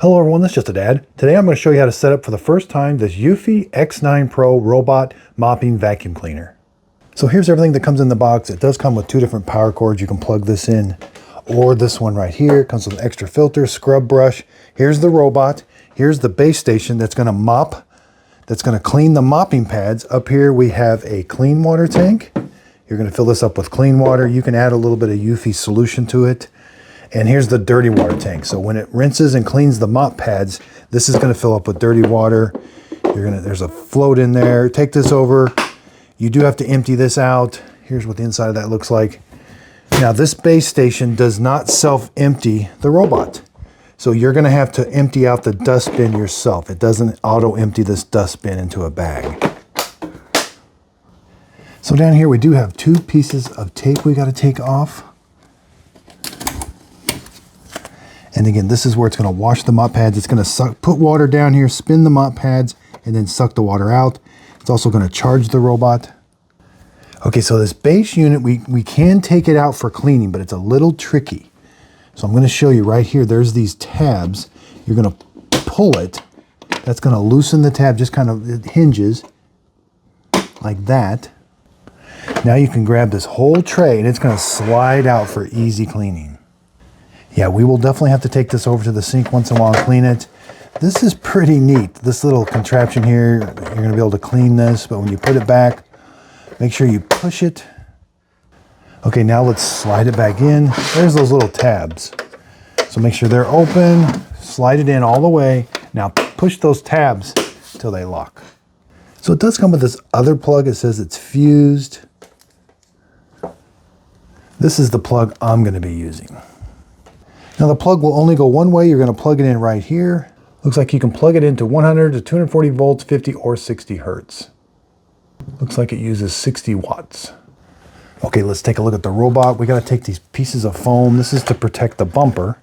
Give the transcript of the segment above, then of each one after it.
Hello everyone, this is Just a Dad. Today I'm going to show you how to set up for the first time this Eufy X9 Pro robot mopping vacuum cleaner. So here's everything that comes in the box. It does come with two different power cords. You can plug this in, or this one right here. It comes with an extra filter, scrub brush. Here's the robot. Here's the base station that's going to mop, that's going to clean the mopping pads. Up here we have a clean water tank. You're going to fill this up with clean water. You can add a little bit of Eufy solution to it. And here's the dirty water tank. So when it rinses and cleans the mop pads, this is going to fill up with dirty water. There's a float in there. Take this over. You do have to empty this out. Here's what the inside of that looks like. Now this base station does not self-empty the robot. So you're going to have to empty out the dustbin yourself. It doesn't auto-empty this dustbin into a bag. So down here we do have two pieces of tape we got to take off. And again, this is where it's going to wash the mop pads. It's going to put water down here, spin the mop pads, and then suck the water out. It's also going to charge the robot. Okay, so this base unit, we can take it out for cleaning, but it's a little tricky. So I'm going to show you right here. There's these tabs. You're going to pull it. That's going to loosen the tab, just kind of, it hinges like that. Now you can grab this whole tray, and it's going to slide out for easy cleaning. Yeah, we will definitely have to take this over to the sink once in a while and clean it. This is pretty neat. This little contraption here, you're going to be able to clean this, but when you put it back, make sure you push it. Okay, now let's slide it back in. There's those little tabs. So make sure they're open, slide it in all the way. Now push those tabs till they lock. So it does come with this other plug. It says it's fused. This is the plug I'm going to be using. Now the plug will only go one way. You're going to plug it in right here. Looks like you can plug it into 100 to 240 volts, 50 or 60 hertz. Looks like it uses 60 watts. Okay, let's take a look at the robot. We got to take these pieces of foam. This is to protect the bumper.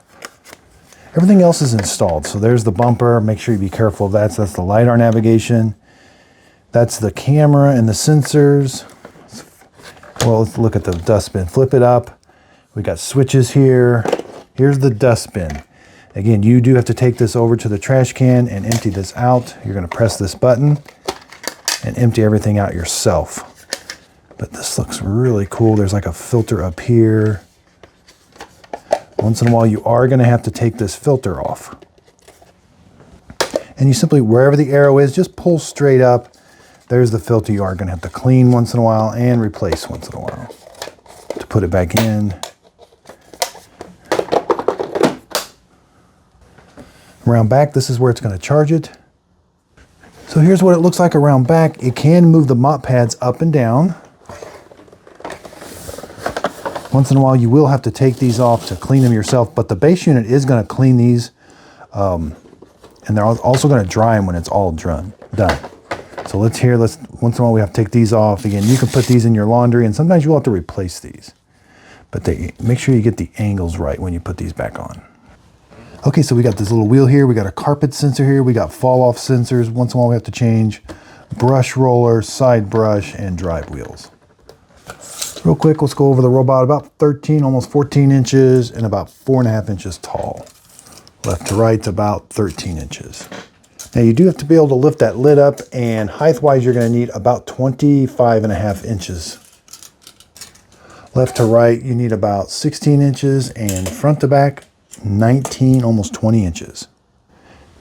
Everything else is installed. So there's the bumper. Make sure you be careful of that. So that's the LiDAR navigation. That's the camera and the sensors. Well, let's look at the dustbin. Flip it up. We got switches here. Here's the dustbin. Again, you do have to take this over to the trash can and empty this out. You're going to press this button and empty everything out yourself. But this looks really cool. There's like a filter up here. Once in a while, you are going to have to take this filter off. And you simply, wherever the arrow is, just pull straight up. There's the filter you are going to have to clean once in a while and replace once in a while. To put it back in. Around back, this is where it's going to charge it. So here's what it looks like around back. It can move the mop pads up and down. Once in a while, you will have to take these off to clean them yourself, but the base unit is going to clean these, and they're also going to dry them when it's all done. So once in a while, we have to take these off. Again, you can put these in your laundry, and sometimes you will have to replace these. But make sure you get the angles right when you put these back on. Okay, so we got this little wheel here. We got a carpet sensor here. We got fall off sensors. Once in a while we have to change brush roller, side brush, and drive wheels. Real quick, let's go over the robot. About 13, almost 14 inches and about 4.5 inches tall. Left to right's about 13 inches. Now you do have to be able to lift that lid up, and height-wise you're going to need about 25.5 inches. Left to right you need about 16 inches, and front to back 19, almost 20 inches.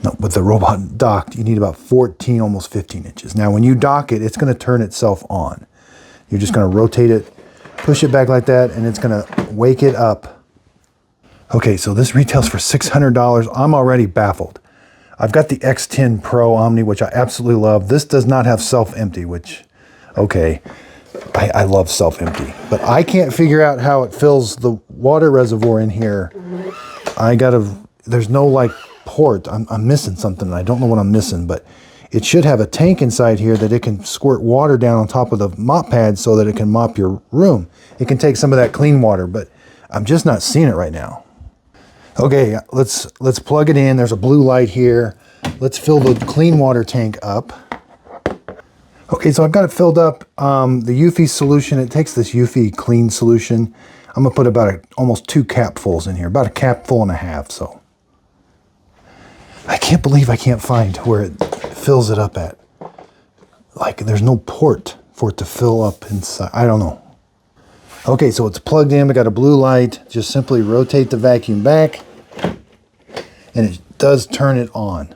No, with the robot docked, you need about 14, almost 15 inches. Now, when you dock it, it's going to turn itself on. You're just going to rotate it, push it back like that, and it's going to wake it up. Okay, so this retails for $600. I'm already baffled. I've got the X10 Pro Omni, which I absolutely love. This does not have self-empty, which, okay, I love self-empty. But I can't figure out how it fills the water reservoir in here. There's no like port. I'm missing something. I don't know what I'm missing, but it should have a tank inside here that it can squirt water down on top of the mop pad so that it can mop your room. It can take some of that clean water, but I'm just not seeing it right now. Okay, let's plug it in. There's a blue light here. Let's fill the clean water tank up. Okay, so I've got it filled up. The Eufy solution, it takes this Eufy clean solution. I'm gonna put about almost 2 capfuls in here, about a capful and a half, so. I can't believe I can't find where it fills it up at. Like there's no port for it to fill up inside. I don't know. Okay, so it's plugged in. We got a blue light. Just simply rotate the vacuum back and it does turn it on.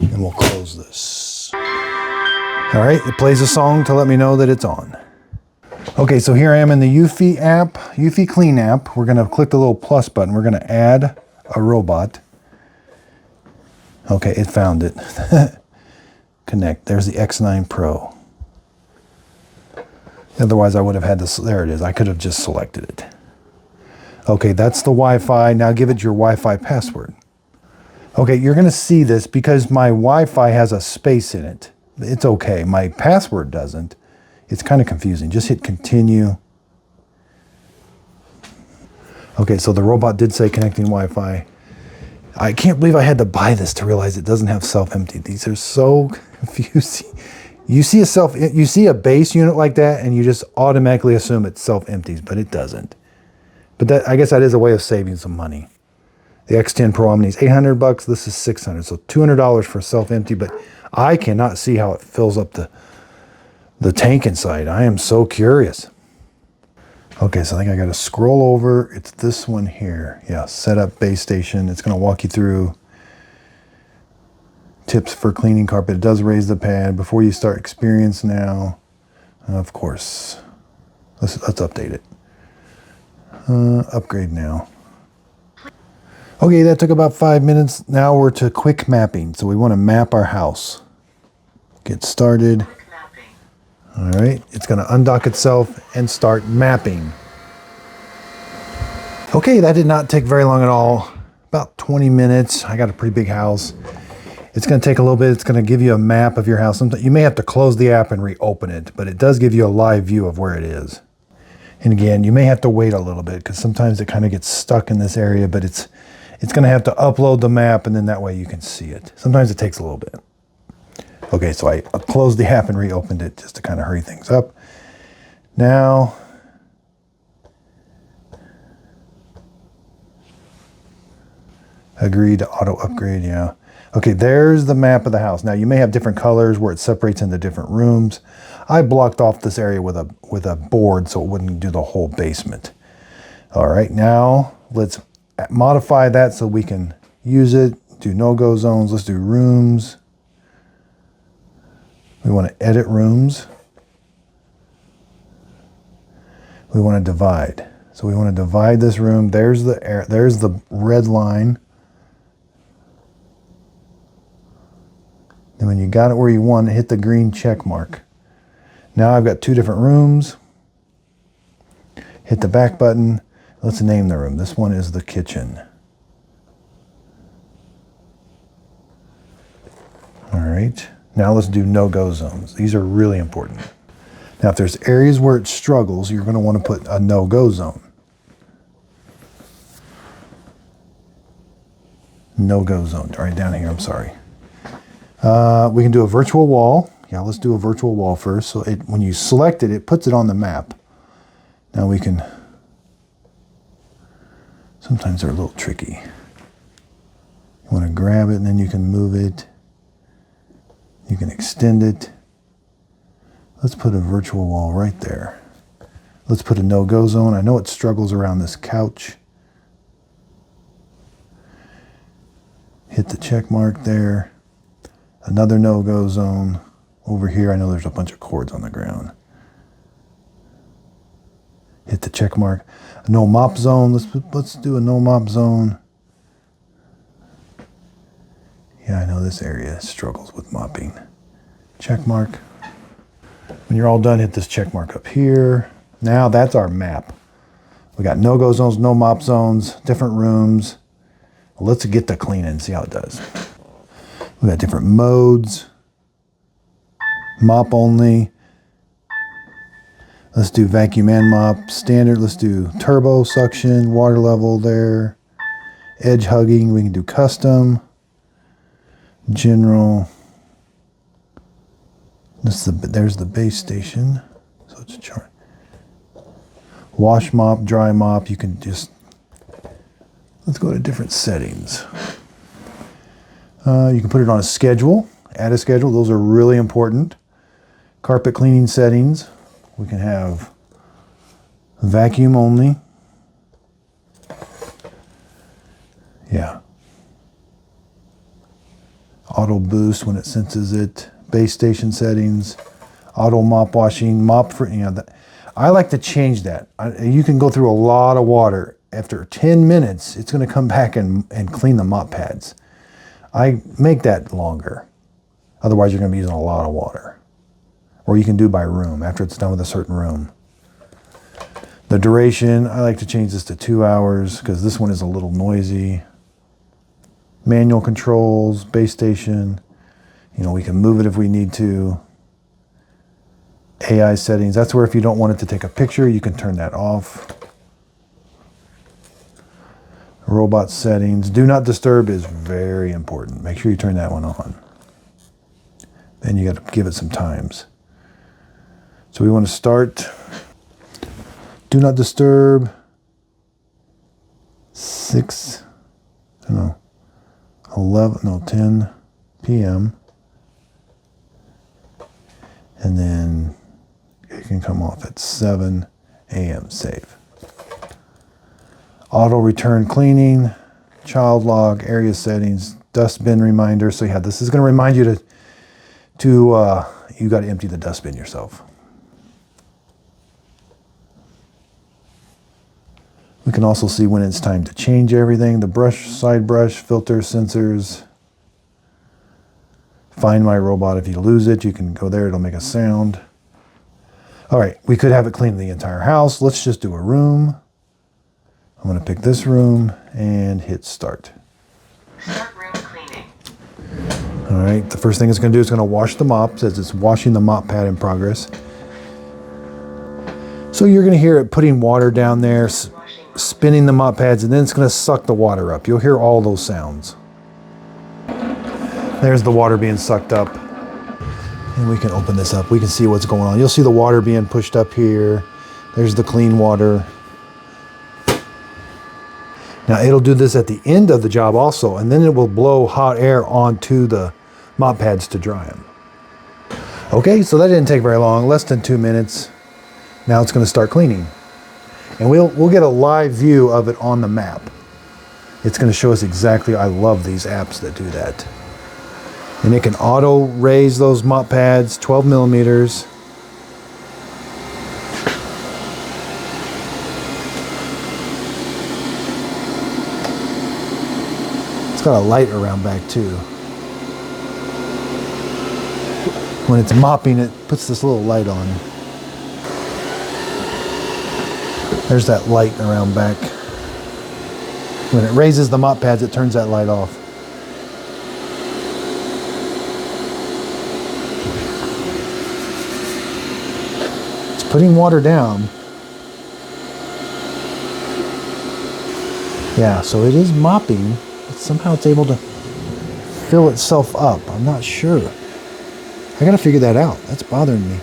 And we'll close this. All right, it plays a song to let me know that it's on. Okay, so here I am in the Eufy app, Eufy Clean app. We're gonna click the little plus button. We're gonna add a robot. Okay, it found it. Connect, there's the X9 Pro. Otherwise I would have had this, there it is. I could have just selected it. Okay, that's the Wi-Fi. Now give it your Wi-Fi password. Okay, you're gonna see this because my Wi-Fi has a space in it. It's okay, my password doesn't. It's kind of confusing. Just hit continue. Okay, so the robot did say connecting Wi-Fi. I can't believe I had to buy this to realize it doesn't have self-empty. These are so confusing. You see a base unit like that and you just automatically assume it self-empties, but it doesn't. But that, I guess that is a way of saving some money. The X10 Pro Omni is $800, this is $600, so $200 for self-empty, but I cannot see how it fills up the tank inside. I am so curious. Okay, so I think I gotta scroll over. It's this one here. Yeah, setup base station. It's gonna walk you through tips for cleaning carpet. It does raise the pad. Before you start experience now, of course, let's update it. Upgrade now. Okay, that took about 5 minutes. Now we're to quick mapping. So we wanna map our house. Get started. All right, it's gonna undock itself and start mapping. Okay, that did not take very long at all. About 20 minutes. I got a pretty big house. It's gonna take a little bit. It's gonna give you a map of your house. You may have to close the app and reopen it, but it does give you a live view of where it is. And again, you may have to wait a little bit because sometimes it kind of gets stuck in this area, but it's gonna have to upload the map and then that way you can see it. Sometimes it takes a little bit. Okay, so I closed the app and reopened it just to kind of hurry things up. Now, agree to auto upgrade, yeah. Okay, there's the map of the house. Now you may have different colors where it separates into different rooms. I blocked off this area with a board so it wouldn't do the whole basement. All right, now let's modify that so we can use it. Do no-go zones, let's do rooms. We want to edit rooms. We want to divide. So we want to divide this room. There's the red line. And when you got it where you want, hit the green check mark. Now I've got two different rooms. Hit the back button. Let's name the room. This one is the kitchen. All right. Now let's do no-go zones. These are really important. Now if there's areas where it struggles, you're going to want to put a no-go zone. No-go zone, right down here, I'm sorry. We can do a virtual wall. Yeah, let's do a virtual wall first. So when you select it, it puts it on the map. Now we can, sometimes they're a little tricky. You want to grab it and then you can move it. You can extend it. Let's put a virtual wall right there. Let's put a no-go zone. I know it struggles around this couch. Hit the check mark there. Another no-go zone. Over here, I know there's a bunch of cords on the ground. Hit the check mark. A no mop zone. Let's do a no mop zone. Yeah, I know this area struggles with mopping. Check mark. When you're all done, hit this check mark up here. Now that's our map. We got no-go zones, no mop zones, different rooms. Well, let's get to cleaning and see how it does. We got different modes. Mop only. Let's do vacuum and mop. Standard, let's do turbo suction, water level there. Edge hugging, we can do custom. General. There's the base station. So it's a chart. Wash mop, dry mop, you can just, let's go to different settings. You can put it on a schedule, add a schedule. Those are really important. Carpet cleaning settings. We can have vacuum only. Yeah. Auto boost when it senses it. Base station settings. Auto mop washing. Mop for, I like to change that. You can go through a lot of water. After 10 minutes, it's going to come back and clean the mop pads. I make that longer. Otherwise, you're going to be using a lot of water. Or you can do by room, after it's done with a certain room. The duration, I like to change this to 2 hours because this one is a little noisy. Manual controls, base station. We can move it if we need to. AI settings, that's where if you don't want it to take a picture, you can turn that off. Robot settings. Do not disturb is very important. Make sure you turn that one on. Then you got to give it some times. So we want to start. Do not disturb. 10 p.m. And then it can come off at 7 a.m. Save. Auto return cleaning, child log, area settings, dustbin reminder. So yeah, this is going to remind you you got to empty the dustbin yourself. We can also see when it's time to change everything. The brush, side brush, filter, sensors. Find My Robot. If you lose it, you can go there. It'll make a sound. All right, we could have it clean the entire house. Let's just do a room. I'm going to pick this room and hit start. Start room cleaning. All right, the first thing it's going to do is going to wash the mop. It says it's washing the mop pad in progress. So you're going to hear it putting water down there, spinning the mop pads, and then it's going to suck the water up. You'll hear all those sounds. There's the water being sucked up. And we can open this up. We can see what's going on. You'll see the water being pushed up here. There's the clean water. Now it'll do this at the end of the job also, and then it will blow hot air onto the mop pads to dry them. Okay, so that didn't take very long, less than 2 minutes. Now it's going to start cleaning. And we'll get a live view of it on the map. It's going to show us exactly, I love these apps that do that. And it can auto raise those mop pads, 12 millimeters. It's got a light around back too. When it's mopping, it puts this little light on. There's that light around back. When it raises the mop pads, it turns that light off. It's putting water down. Yeah, so it is mopping, but somehow it's able to fill itself up. I'm not sure. I gotta figure that out. That's bothering me.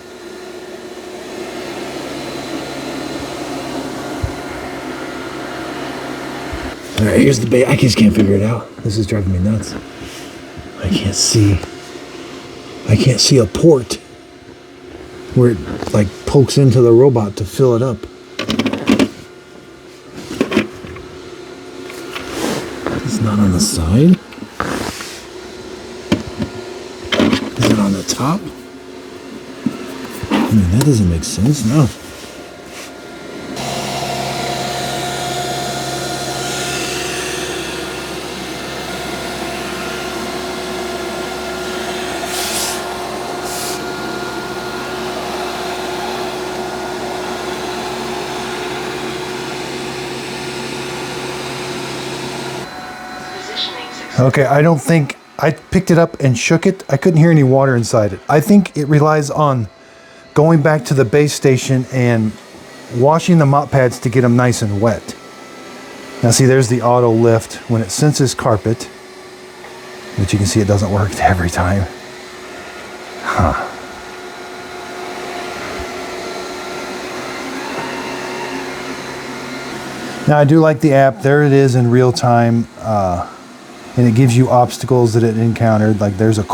All right, here's the bait. I just can't figure it out. This is driving me nuts. I can't see a port where it like pokes into the robot to fill it up. It's not on the side. Is it on the top? I mean, that doesn't make sense, no. Okay, I don't think, I picked it up and shook it. I couldn't hear any water inside it. I think it relies on going back to the base station and washing the mop pads to get them nice and wet. Now see, there's the auto lift when it senses carpet, but you can see it doesn't work every time. Huh. Now I do like the app. There it is in real time. and it gives you obstacles that it encountered. Like there's a,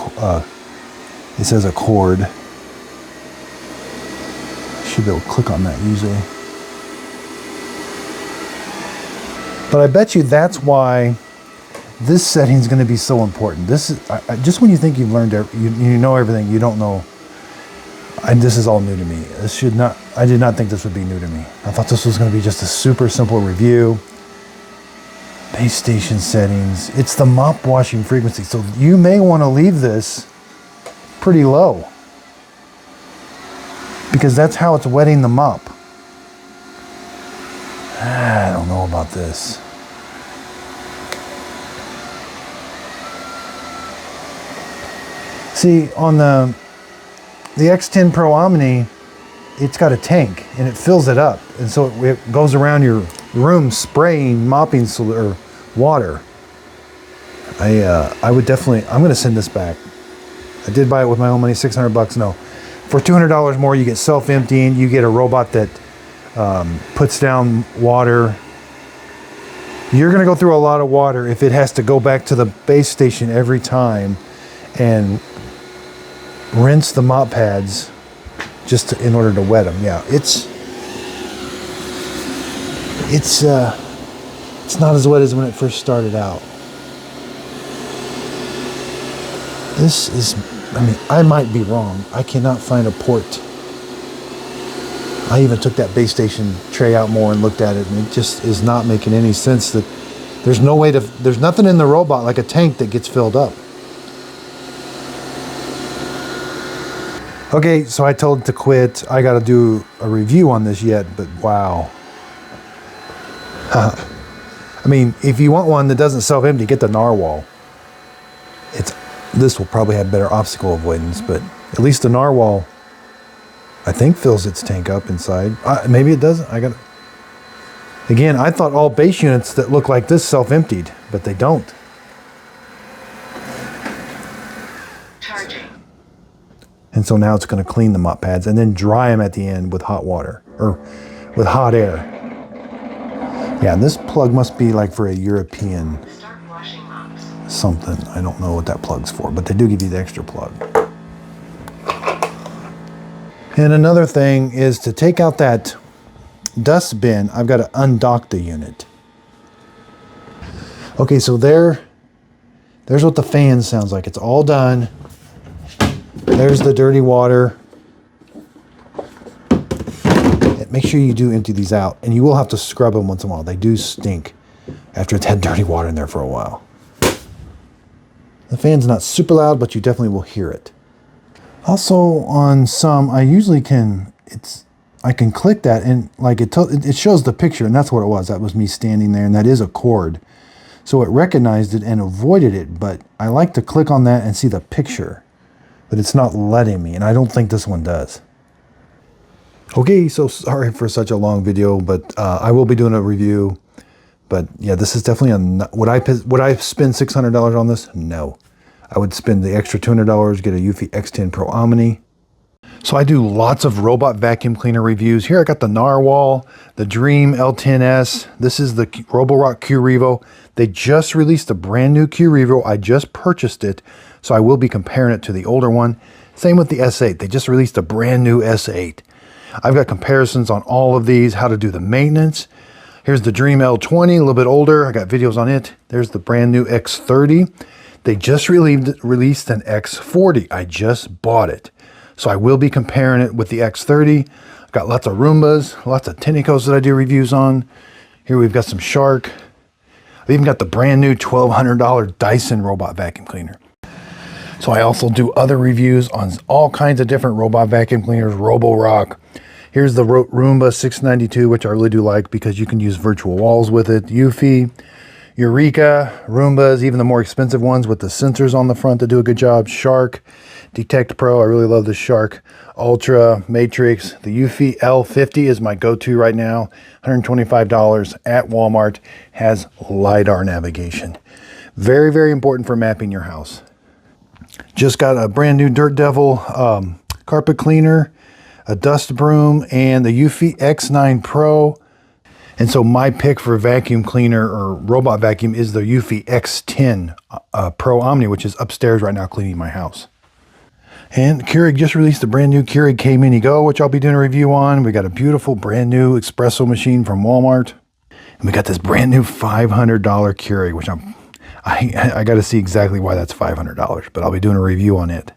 it says a cord. Should be able to click on that usually. But I bet you that's why this setting is going to be so important. This is just when you think you've learned, you know everything, you don't know. And this is all new to me. This should not. I did not think this would be new to me. I thought this was going to be just a super simple review. Base station settings. It's the mop washing frequency, so you may want to leave this pretty low because that's how it's wetting the mop. I don't know about this. See, on the X10 Pro Omni, it's got a tank and it fills it up, and so it goes around your room spraying mopping or water. I would definitely. I'm going to send this back. I did buy it with my own money, $600. No, for $200 more, you get self-emptying. You get a robot that puts down water. You're going to go through a lot of water if it has to go back to the base station every time and rinse the mop pads just in order to wet them. Yeah, it's not as wet as when it first started out. This is, I mean, I might be wrong. I cannot find a port. I even took that base station tray out more and looked at it, and it just is not making any sense that there's no way to, there's nothing in the robot like a tank that gets filled up. Okay, so I told it to quit. I got to do a review on this yet, but wow. I mean, if you want one that doesn't self-empty, get the Narwhal. This will probably have better obstacle avoidance, but at least the Narwhal, I think, fills its tank up inside. Maybe it doesn't. Again, I thought all base units that look like this self-emptied, but they don't. Charging. And so now it's going to clean the mop pads and then dry them at the end with hot water or with hot air. Yeah, and this plug must be like for a European Start washing mops. something. I don't know what that plug's for, but they do give you the extra plug. And another thing is to take out that dust bin, I've got to undock the unit. Okay, so there's what the fan sounds like. It's all done. There's the dirty water. Make sure you do empty these out, and you will have to scrub them once in a while. They do stink after it's had dirty water in there for a while. The fan's not super loud, but you definitely will hear it. Also, on some, I usually can, I can click that and like it shows the picture, and that's what it was. That was me standing there, and that is a cord. So it recognized it and avoided it, but I like to click on that and see the picture, but it's not letting me, and I don't think this one does. Okay, so sorry for such a long video, but I will be doing a review. But yeah, this is definitely would I spend $600 on this? No. I would spend the extra $200, get a Eufy X10 Pro Omni. So I do lots of robot vacuum cleaner reviews. Here I got the Narwhal, the Dream L10S. This is the Roborock Q Revo. They just released a brand new Q Revo. I just purchased it, so I will be comparing it to the older one. Same with the S8. They just released a brand new S8. I've got comparisons on all of these, how to do the maintenance. Here's the Dream L20, a little bit older. I got videos on it. There's the brand new X30. They just released an X40. I just bought it. So I will be comparing it with the X30. I've got lots of Roombas, lots of Tennicos that I do reviews on. Here we've got some Shark. I've even got the brand new $1,200 Dyson robot vacuum cleaner. So I also do other reviews on all kinds of different robot vacuum cleaners, Roborock. Here's the Roomba 692, which I really do like because you can use virtual walls with it. Eufy, Eureka, Roombas, even the more expensive ones with the sensors on the front that do a good job. Shark, Detect Pro, I really love the Shark. Ultra, Matrix, the Eufy L50 is my go-to right now. $125 at Walmart, has LiDAR navigation. Very, very important for mapping your house. Just got a brand new Dirt Devil carpet cleaner, a dust broom, and the Eufy X9 Pro. And so my pick for vacuum cleaner or robot vacuum is the Eufy X10 Pro Omni, which is upstairs right now cleaning my house. And Keurig just released a brand new Keurig K Mini Go, which I'll be doing a review on. We got a beautiful brand new espresso machine from Walmart. And we got this brand new $500 Keurig, which I got to see exactly why that's $500, but I'll be doing a review on it.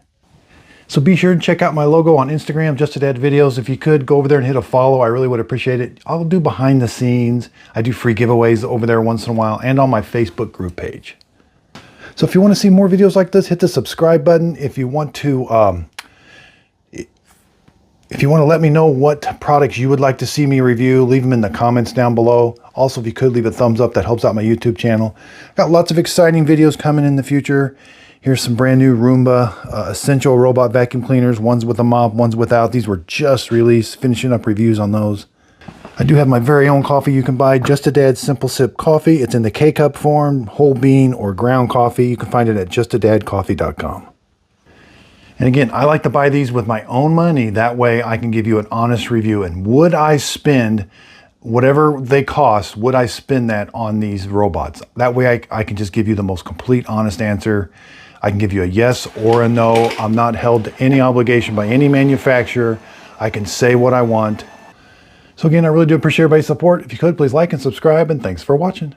So be sure to check out my logo on Instagram, Just a Dad Videos. If you could, go over there and hit a follow. I really would appreciate it. I'll do behind the scenes. I do free giveaways over there once in a while and on my Facebook group page. So if you want to see more videos like this, hit the subscribe button. If you want to let me know what products you would like to see me review, leave them in the comments down below. Also, if you could leave a thumbs up, that helps out my YouTube channel. Got lots of exciting videos coming in the future. Here's some brand new Roomba Essential Robot Vacuum Cleaners. One's with a mop, one's without. These were just released, finishing up reviews on those. I do have my very own coffee you can buy, Just a Dad Simple Sip Coffee. It's in the K-Cup form, whole bean, or ground coffee. You can find it at justadadcoffee.com. And again, I like to buy these with my own money. That way I can give you an honest review. And would I spend whatever they cost, would I spend that on these robots? That way I can just give you the most complete, honest answer. I can give you a yes or a no. I'm not held to any obligation by any manufacturer. I can say what I want. So again, I really do appreciate everybody's support. If you could, please like and subscribe, and thanks for watching.